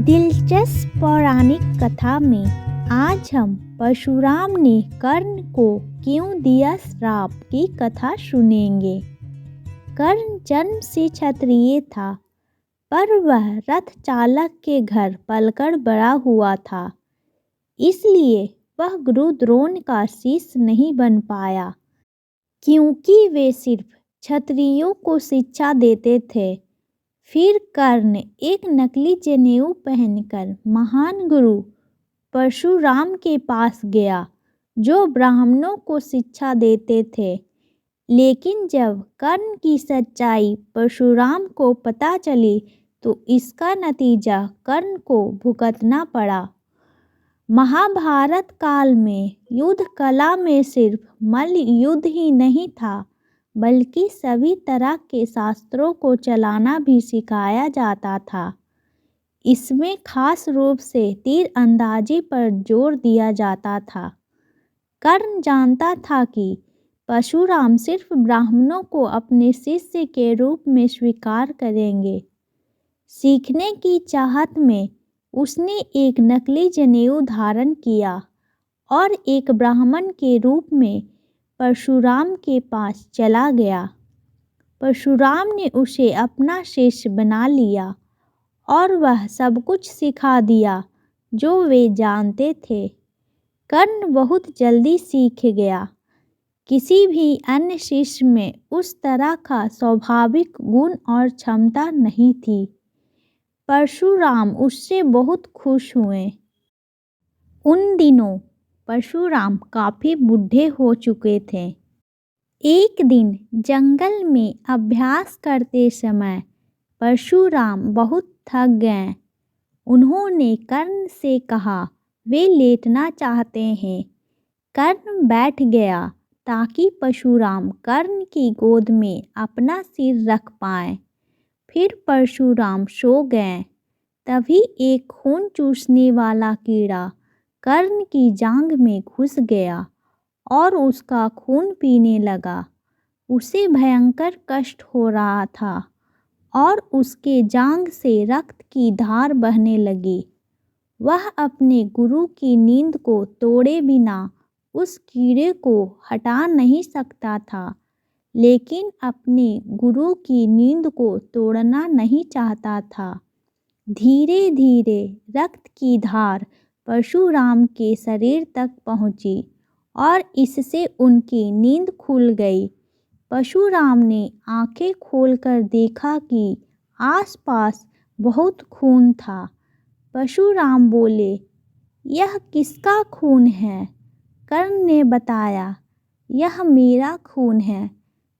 दिलचस्प पौराणिक कथा में आज हम परशुराम ने कर्ण को क्यों दिया श्राप की कथा सुनेंगे। कर्ण जन्म से क्षत्रिय था, पर वह रथ चालक के घर पलकर बड़ा हुआ था, इसलिए वह गुरु द्रोण का शिष्य नहीं बन पाया, क्योंकि वे सिर्फ क्षत्रियों को शिक्षा देते थे। फिर कर्ण एक नकली जनेऊ पहनकर महान गुरु परशुराम के पास गया, जो ब्राह्मणों को शिक्षा देते थे। लेकिन जब कर्ण की सच्चाई परशुराम को पता चली, तो इसका नतीजा कर्ण को भुगतना पड़ा। महाभारत काल में युद्ध कला में सिर्फ मल्ल युद्ध ही नहीं था, बल्कि सभी तरह के शास्त्रों को चलाना भी सिखाया जाता था। इसमें खास रूप से तीर अंदाजी पर जोर दिया जाता था। कर्ण जानता था कि परशुराम सिर्फ ब्राह्मणों को अपने शिष्य के रूप में स्वीकार करेंगे। सीखने की चाहत में उसने एक नकली जनेऊ धारण किया और एक ब्राह्मण के रूप में परशुराम के पास चला गया। परशुराम ने उसे अपना शिष्य बना लिया और वह सब कुछ सिखा दिया जो वे जानते थे। कर्ण बहुत जल्दी सीख गया। किसी भी अन्य शिष्य में उस तरह का स्वाभाविक गुण और क्षमता नहीं थी। परशुराम उससे बहुत खुश हुए। उन दिनों परशुराम काफ़ी बूढ़े हो चुके थे। एक दिन जंगल में अभ्यास करते समय परशुराम बहुत थक गए। उन्होंने कर्ण से कहा वे लेटना चाहते हैं। कर्ण बैठ गया ताकि परशुराम कर्ण की गोद में अपना सिर रख पाए। फिर परशुराम सो गए। तभी एक खून चूसने वाला कीड़ा कर्ण की जांघ में घुस गया और उसका खून पीने लगा। उसे भयंकर कष्ट हो रहा था और उसके जांघ से रक्त की धार बहने लगी। वह अपने गुरु की नींद को तोड़े बिना उस कीड़े को हटा नहीं सकता था, लेकिन अपने गुरु की नींद को तोड़ना नहीं चाहता था। धीरे धीरे रक्त की धार परशुराम के शरीर तक पहुंची और इससे उनकी नींद खुल गई। परशुराम ने आंखें खोलकर देखा कि आसपास बहुत खून था। परशुराम बोले, यह किसका खून है? कर्ण ने बताया, यह मेरा खून है।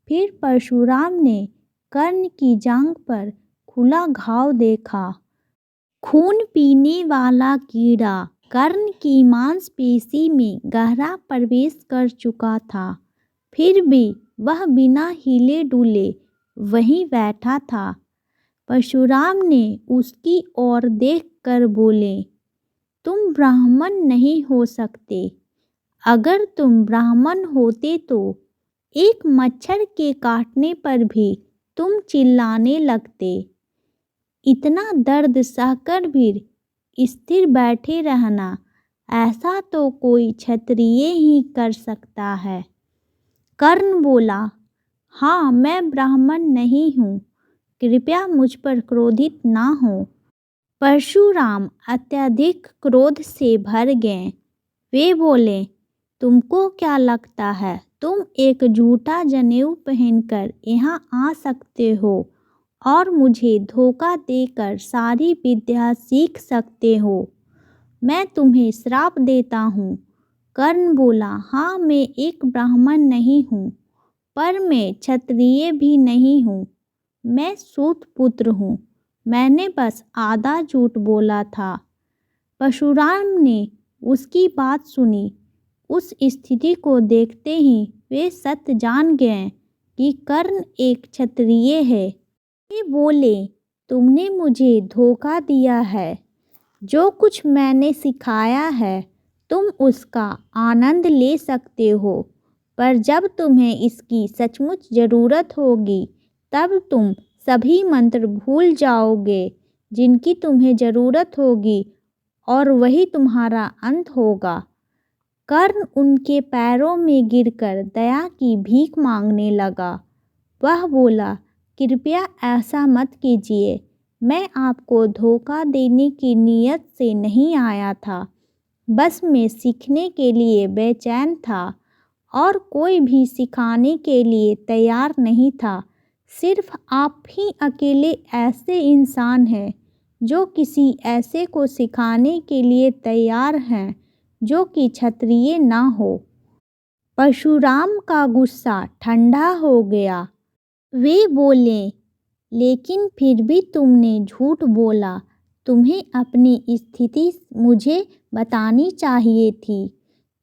फिर परशुराम ने कर्ण की जांघ पर खुला घाव देखा। खून पीने वाला कीड़ा कर्ण की मांसपेशी में गहरा प्रवेश कर चुका था। फिर भी वह बिना हिले डुले वहीं बैठा था। परशुराम ने उसकी ओर देखकर बोले, तुम ब्राह्मण नहीं हो सकते। अगर तुम ब्राह्मण होते तो एक मच्छर के काटने पर भी तुम चिल्लाने लगते। इतना दर्द सहकर भी स्थिर बैठे रहना, ऐसा तो कोई क्षत्रिय ही कर सकता है। कर्ण बोला, हाँ, मैं ब्राह्मण नहीं हूँ, कृपया मुझ पर क्रोधित ना हो। परशुराम अत्यधिक क्रोध से भर गए। वे बोले, तुमको क्या लगता है तुम एक झूठा जनेऊ पहनकर यहाँ आ सकते हो और मुझे धोखा देकर सारी विद्या सीख सकते हो? मैं तुम्हें श्राप देता हूँ। कर्ण बोला, हाँ, मैं एक ब्राह्मण नहीं हूँ, पर मैं क्षत्रिय भी नहीं हूँ। मैं सूत पुत्र हूँ। मैंने बस आधा झूठ बोला था। परशुराम ने उसकी बात सुनी। उस स्थिति को देखते ही वे सत्य जान गए कि कर्ण एक क्षत्रिय है। वे बोले, तुमने मुझे धोखा दिया है। जो कुछ मैंने सिखाया है तुम उसका आनंद ले सकते हो, पर जब तुम्हें इसकी सचमुच ज़रूरत होगी तब तुम सभी मंत्र भूल जाओगे जिनकी तुम्हें ज़रूरत होगी और वही तुम्हारा अंत होगा। कर्ण उनके पैरों में गिरकर दया की भीख मांगने लगा। वह बोला, कृपया ऐसा मत कीजिए, मैं आपको धोखा देने की नीयत से नहीं आया था। बस मैं सीखने के लिए बेचैन था और कोई भी सिखाने के लिए तैयार नहीं था। सिर्फ आप ही अकेले ऐसे इंसान हैं जो किसी ऐसे को सिखाने के लिए तैयार हैं जो कि क्षत्रिय ना हो। परशुराम का गुस्सा ठंडा हो गया। वे बोले, लेकिन फिर भी तुमने झूठ बोला। तुम्हें अपनी स्थिति मुझे बतानी चाहिए थी।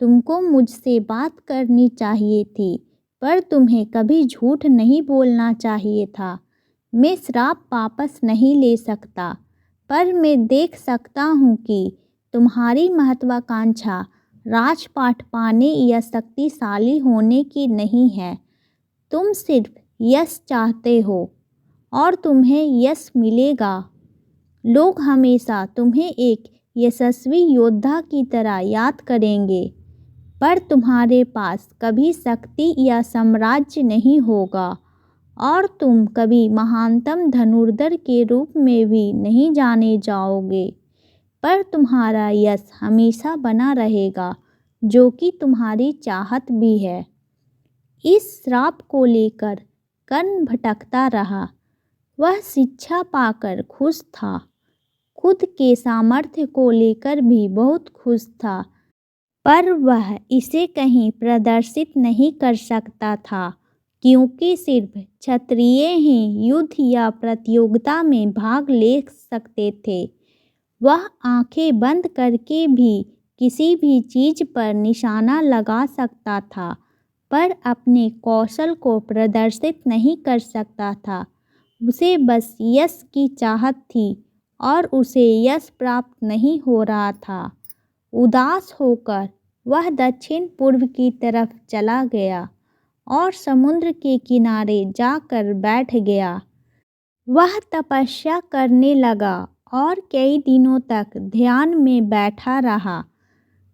तुमको मुझसे बात करनी चाहिए थी, पर तुम्हें कभी झूठ नहीं बोलना चाहिए था। मैं श्राप वापस नहीं ले सकता, पर मैं देख सकता हूँ कि तुम्हारी महत्वाकांक्षा राजपाट पाने या शक्तिशाली होने की नहीं है। तुम सिर्फ यश चाहते हो और तुम्हें यश मिलेगा। लोग हमेशा तुम्हें एक यशस्वी योद्धा की तरह याद करेंगे, पर तुम्हारे पास कभी शक्ति या साम्राज्य नहीं होगा और तुम कभी महानतम धनुर्धर के रूप में भी नहीं जाने जाओगे। पर तुम्हारा यश हमेशा बना रहेगा, जो कि तुम्हारी चाहत भी है। इस श्राप को लेकर कर्ण भटकता रहा। वह शिक्षा पाकर खुश था, खुद के सामर्थ्य को लेकर भी बहुत खुश था, पर वह इसे कहीं प्रदर्शित नहीं कर सकता था, क्योंकि सिर्फ क्षत्रिय ही युद्ध या प्रतियोगिता में भाग ले सकते थे। वह आंखें बंद करके भी किसी भी चीज़ पर निशाना लगा सकता था, पर अपने कौशल को प्रदर्शित नहीं कर सकता था। उसे बस यश की चाहत थी और उसे यश प्राप्त नहीं हो रहा था। उदास होकर वह दक्षिण पूर्व की तरफ चला गया और समुद्र के किनारे जाकर बैठ गया। वह तपस्या करने लगा और कई दिनों तक ध्यान में बैठा रहा।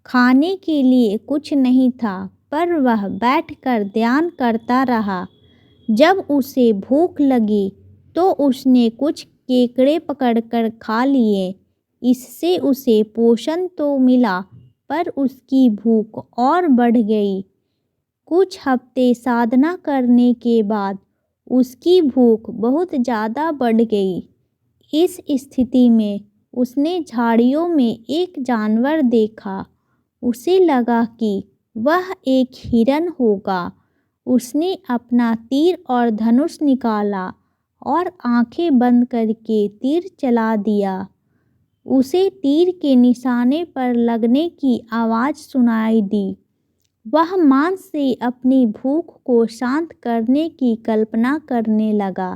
खाने के लिए कुछ नहीं था, पर वह बैठकर ध्यान करता रहा। जब उसे भूख लगी तो उसने कुछ केकड़े पकड़कर खा लिए। इससे उसे पोषण तो मिला, पर उसकी भूख और बढ़ गई। कुछ हफ्ते साधना करने के बाद उसकी भूख बहुत ज़्यादा बढ़ गई। इस स्थिति में उसने झाड़ियों में एक जानवर देखा। उसे लगा कि वह एक हिरन होगा। उसने अपना तीर और धनुष निकाला और आंखें बंद करके तीर चला दिया। उसे तीर के निशाने पर लगने की आवाज़ सुनाई दी। वह मांस से अपनी भूख को शांत करने की कल्पना करने लगा,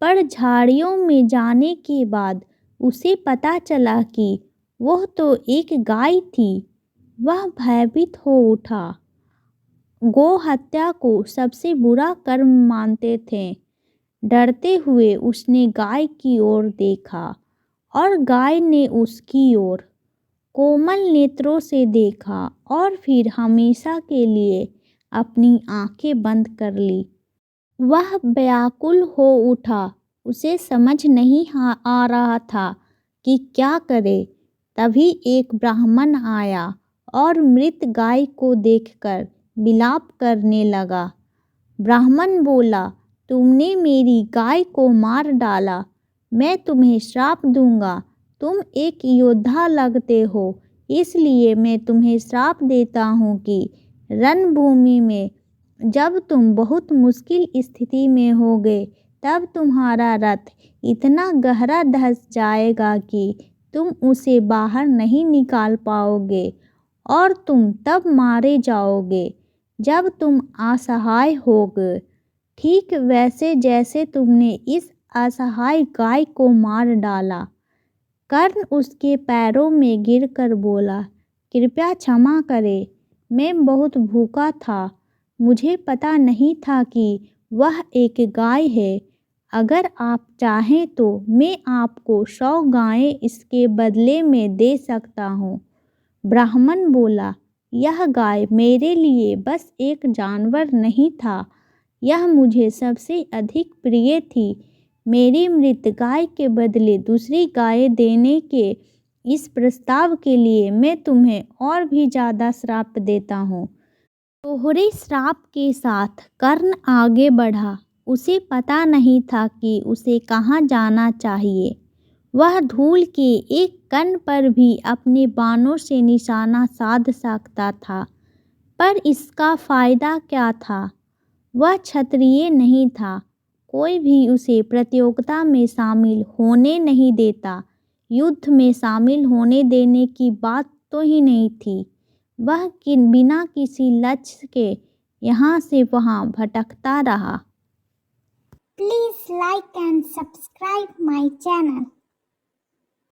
पर झाड़ियों में जाने के बाद उसे पता चला कि वह तो एक गाय थी। वह भयभीत हो उठा। गो हत्या को सबसे बुरा कर्म मानते थे। डरते हुए उसने गाय की ओर देखा और गाय ने उसकी ओर कोमल नेत्रों से देखा और फिर हमेशा के लिए अपनी आंखें बंद कर ली। वह व्याकुल हो उठा। उसे समझ नहीं आ रहा था कि क्या करे। तभी एक ब्राह्मण आया और मृत गाय को देखकर विलाप करने लगा। ब्राह्मण बोला, तुमने मेरी गाय को मार डाला। मैं तुम्हें श्राप दूंगा। तुम एक योद्धा लगते हो, इसलिए मैं तुम्हें श्राप देता हूँ कि रणभूमि में जब तुम बहुत मुश्किल स्थिति में होगे, तब तुम्हारा रथ इतना गहरा धंस जाएगा कि तुम उसे बाहर नहीं निकाल पाओगे और तुम तब मारे जाओगे जब तुम असहाय होगे, ठीक वैसे जैसे तुमने इस असहाय गाय को मार डाला। कर्ण उसके पैरों में गिरकर बोला, कृपया क्षमा करें, मैं बहुत भूखा था। मुझे पता नहीं था कि वह एक गाय है। अगर आप चाहें तो मैं आपको 100 गायें इसके बदले में दे सकता हूँ। ब्राह्मण बोला, यह गाय मेरे लिए बस एक जानवर नहीं था, यह मुझे सबसे अधिक प्रिय थी। मेरी मृत गाय के बदले दूसरी गाय देने के इस प्रस्ताव के लिए मैं तुम्हें और भी ज़्यादा श्राप देता हूँ। दोहरे श्राप के साथ कर्ण आगे बढ़ा। उसे पता नहीं था कि उसे कहाँ जाना चाहिए। वह धूल के एक कण पर भी अपने बाणों से निशाना साध सकता था, पर इसका फायदा क्या था? वह क्षत्रिय नहीं था। कोई भी उसे प्रतियोगिता में शामिल होने नहीं देता। युद्ध में शामिल होने देने की बात तो ही नहीं थी। वह बिना किसी लक्ष्य के यहाँ से वहाँ भटकता रहा। Please like and subscribe my channel.